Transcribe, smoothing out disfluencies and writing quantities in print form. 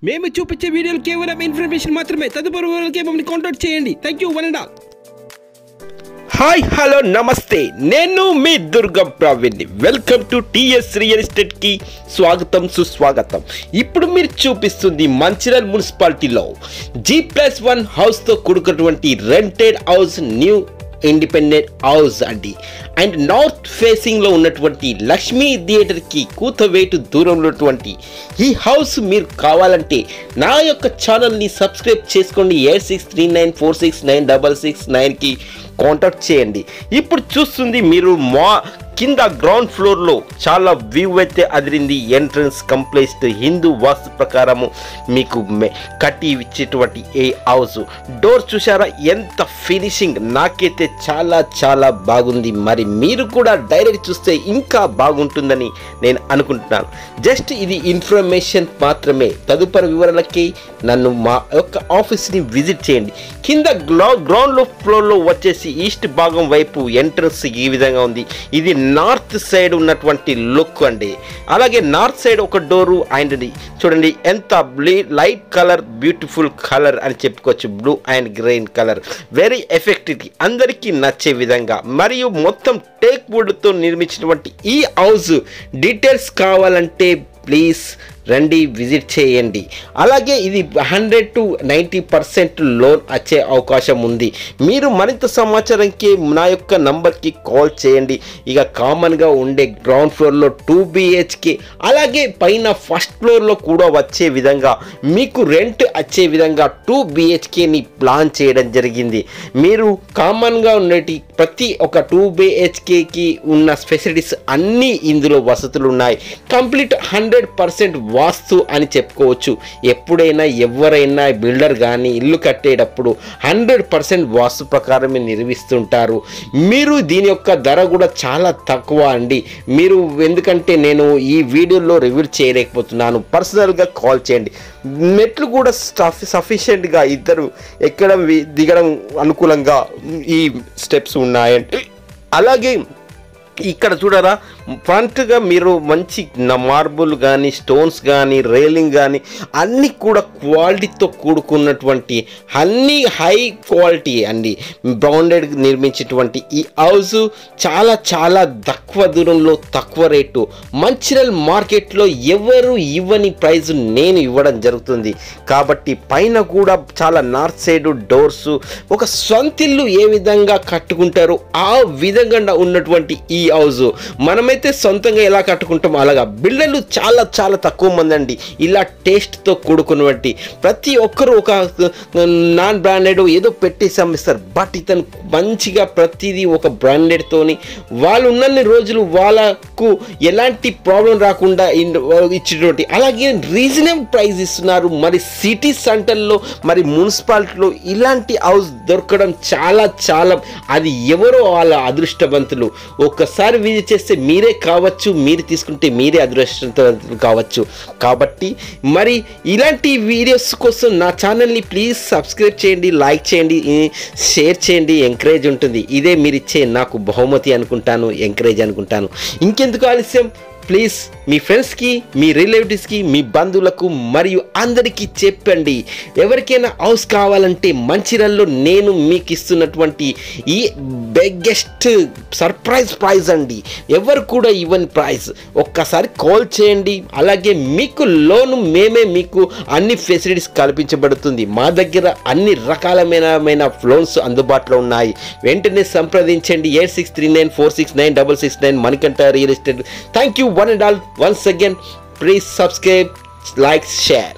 మేము చూపించే వీడియోలు కేవలం ఇన్ఫర్మేషన్ మాత్రమే. తదుపరి వివరాలకి మమ్మల్ని కాంటాక్ట్ చేయండి. Thank you one and all. Hi hello నమస్తే, నేను మీ దుర్గం ప్రవీణ్ని. వెల్కమ్ టు టీఎస్ రియల్ ఎస్టేట్కి స్వాగతం సుస్వాగతం. ఇప్పుడు మీరు చూపిస్తుంది మంచిర్యాల మున్సిపాలిటీలో G+1 హౌస్తో కూడుకున్నటువంటి rented house, new independent house అండి. అండ్ నార్త్ ఫేసింగ్లో ఉన్నటువంటి లక్ష్మీ థియేటర్కి కూతవేటు దూరంలో ఉన్నటువంటి ఈ హౌస్ మీరు కావాలంటే నా యొక్క ఛానల్ని సబ్స్క్రైబ్ చేసుకోండి. 8639469669కి కాంటాక్ట్ చేయండి. ఇప్పుడు చూస్తుంది మీరు కింద గ్రౌండ్ ఫ్లోర్లో చాలా వ్యూ అయితే అదిరింది. ఎంట్రన్స్ కంప్లీట్ హిందూ వాస్తు ప్రకారము మీకు కట్టి ఇచ్చేటువంటి ఏ హౌస్. డోర్ చూసారా ఎంత ఫినిషింగ్, నాకైతే చాలా చాలా బాగుంది. మరి మీరు కూడా డైరెక్ట్ చూస్తే ఇంకా బాగుంటుందని నేను అనుకుంటున్నాను. జస్ట్ ఇది ఇన్ఫర్మేషన్ మాత్రమే. తదుపరి వివరాలకి నన్ను మా యొక్క ఆఫీస్ని విజిట్ చేయండి. కింద గ్రౌండ్ ఫ్లోర్లో వచ్చేసి ఈస్ట్ భాగం వైపు ఎంట్రన్స్ ఈ విధంగా ఉంది. ఇది నార్త్ సైడ్ ఉన్నటువంటి లుక్ అండి. అలాగే నార్త్ సైడ్ ఒక డోరు అండ్ చూడండి ఎంత లైట్ కలర్, బ్యూటిఫుల్ కలర్ అని చెప్పుకోవచ్చు. Blue and green colour, very effective, అందరికీ నచ్చే విధంగా. మరియు మొత్తం టేక్ వుడ్తో నిర్మించినటువంటి ఈ హౌస్ డీటెయిల్స్ కావాలంటే ప్లీజ్ రండి, విజిట్ చేయండి. అలాగే ఇది 100 to 90% లోన్ వచ్చే అవకాశం ఉంది. మీరు మరింత సమాచారంకి నా యొక్క నంబర్కి కాల్ చేయండి. ఇక కామన్గా ఉండే గ్రౌండ్ ఫ్లోర్లో 2 BHK, అలాగే పైన ఫస్ట్ ఫ్లోర్లో కూడా వచ్చే విధంగా మీకు రెంట్ వచ్చే విధంగా 2 BHKని ప్లాన్ చేయడం జరిగింది. మీరు కామన్గా ఉండేటి ప్రతి ఒక 2 BHKకి ఉన్న ఫెసిలిటీస్ అన్నీ ఇందులో వసతులు ఉన్నాయి. కంప్లీట్ 100% వాస్తు అని చెప్పుకోవచ్చు. ఎప్పుడైనా ఎవరైనా బిల్డర్ కానీ ఇల్లు కట్టేటప్పుడు 100% వాస్తు ప్రకారమే నిర్మిస్తుంటారు. మీరు దీని యొక్క ధర కూడా చాలా తక్కువ అండి. మీరు ఎందుకంటే నేను ఈ వీడియోలో రివ్యూ చేయలేకపోతున్నాను, పర్సనల్గా కాల్ చేయండి. మెట్లు కూడా సఫిషియెంట్గా ఇద్దరు ఎక్కడం దిగడం అనుకూలంగా ఈ స్టెప్స్ ఉన్నాయండి. అలాగే ఇక్కడ చూడరా, ఫ్రంట్గా మీరు మంచి మార్బుల్ కానీ స్టోన్స్ కానీ రైలింగ్ కానీ అన్నీ కూడా క్వాలిటీతో కూడుకున్నటువంటి అన్ని హై క్వాలిటీ అండి. బ్రాండెడ్ నిర్మించేటువంటి ఈ హౌస్ చాలా చాలా తక్కువ దూరంలో, తక్కువ రేటు, మంచిర్యాల మార్కెట్లో ఎవరు ఇవ్వని ప్రైస్ నేను ఇవ్వడం జరుగుతుంది. కాబట్టి పైన కూడా చాలా నార్త్ సైడ్ డోర్స్, ఒక సొంతిల్లు ఏ విధంగా కట్టుకుంటారో ఆ విధంగా ఉన్నటువంటి ఈ హౌస్ మనమైతే సొంతంగా ఎలా కట్టుకుంటాం అలాగా. బిల్డర్లు చాలా చాలా తక్కువ మంది అండి ఇలా టేస్ట్తో కూడుకున్నటువంటి. ప్రతి ఒక్కరు ఒక నాన్ బ్రాండెడ్ ఏదో పెట్టేసి అమ్మిస్తారు. బట్ ఇతను మంచిగా ప్రతిదీ ఒక బ్రాండెడ్తోని వాళ్ళు ఉన్నన్ని రోజులు వాళ్ళకు ఎలాంటి ప్రాబ్లం రాకుండా ఇచ్చినటువంటి, అలాగే రీజనబుల్ ప్రైస్ ఇస్తున్నారు. మరి సిటీ సెంటర్లో మరి మున్సిపాలిటీలో ఇలాంటి హౌస్ దొరకడం చాలా చాలా, అది ఎవరో వాళ్ళ అదృష్టవంతులు. ఒక్కసారి విజిట్ చేస్తే మీరే కావచ్చు, మీరు తీసుకుంటే మీరే అదృష్టవంతులు కావచ్చు. కాబట్టి మరి ఇలాంటి వీడియోస్ కోసం నా ఛానల్ని ప్లీజ్ సబ్స్క్రైబ్ చేయండి, లైక్ చేయండి, షేర్ చేయండి. ఎంకరేజ్ ఉంటుంది. ఇదే మీరు ఇచ్చే నాకు బహుమతి అనుకుంటాను, ఎంకరేజ్ అనుకుంటాను. ఇంకెందుకు ఆలస్యం, ప్లీజ్ మీ ఫ్రెండ్స్కి, మీ రిలేటివ్స్కి, మీ బంధువులకు మరియు అందరికీ చెప్పండి. ఎవరికైనా హౌస్ కావాలంటే మంచిర్యాలలో నేను మీకు ఇస్తున్నటువంటి ఈ బిగ్గెస్ట్ సర్ప్రైజ్ ప్రైజ్ అండి. ఎవరు కూడా ఇవ్వని ప్రైజ్. ఒక్కసారి కాల్ చేయండి. అలాగే మీకు లోను మేమే మీకు అన్ని ఫెసిలిటీస్ కల్పించబడుతుంది. మా దగ్గర అన్ని రకాలమైన లోన్స్ అందుబాటులో ఉన్నాయి. వెంటనే సంప్రదించండి. 8639469669 Manikanta real estate. Thank you one and all. Once again, please subscribe, like, share.